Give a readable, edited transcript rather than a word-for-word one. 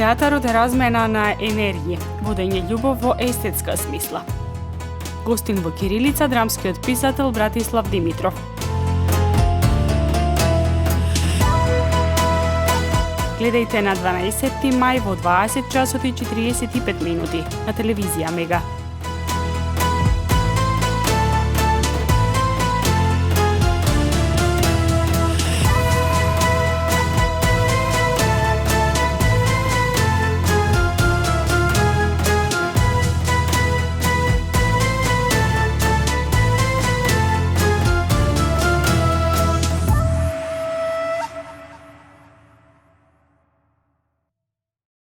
Театарот е размена на енергија, водење љубов во естетска смисла. Гостин во кирилица драмскиот писател Братислав Димитров. Гледајте на 12 мај во 20 часот и 45 минути на телевизија Мега.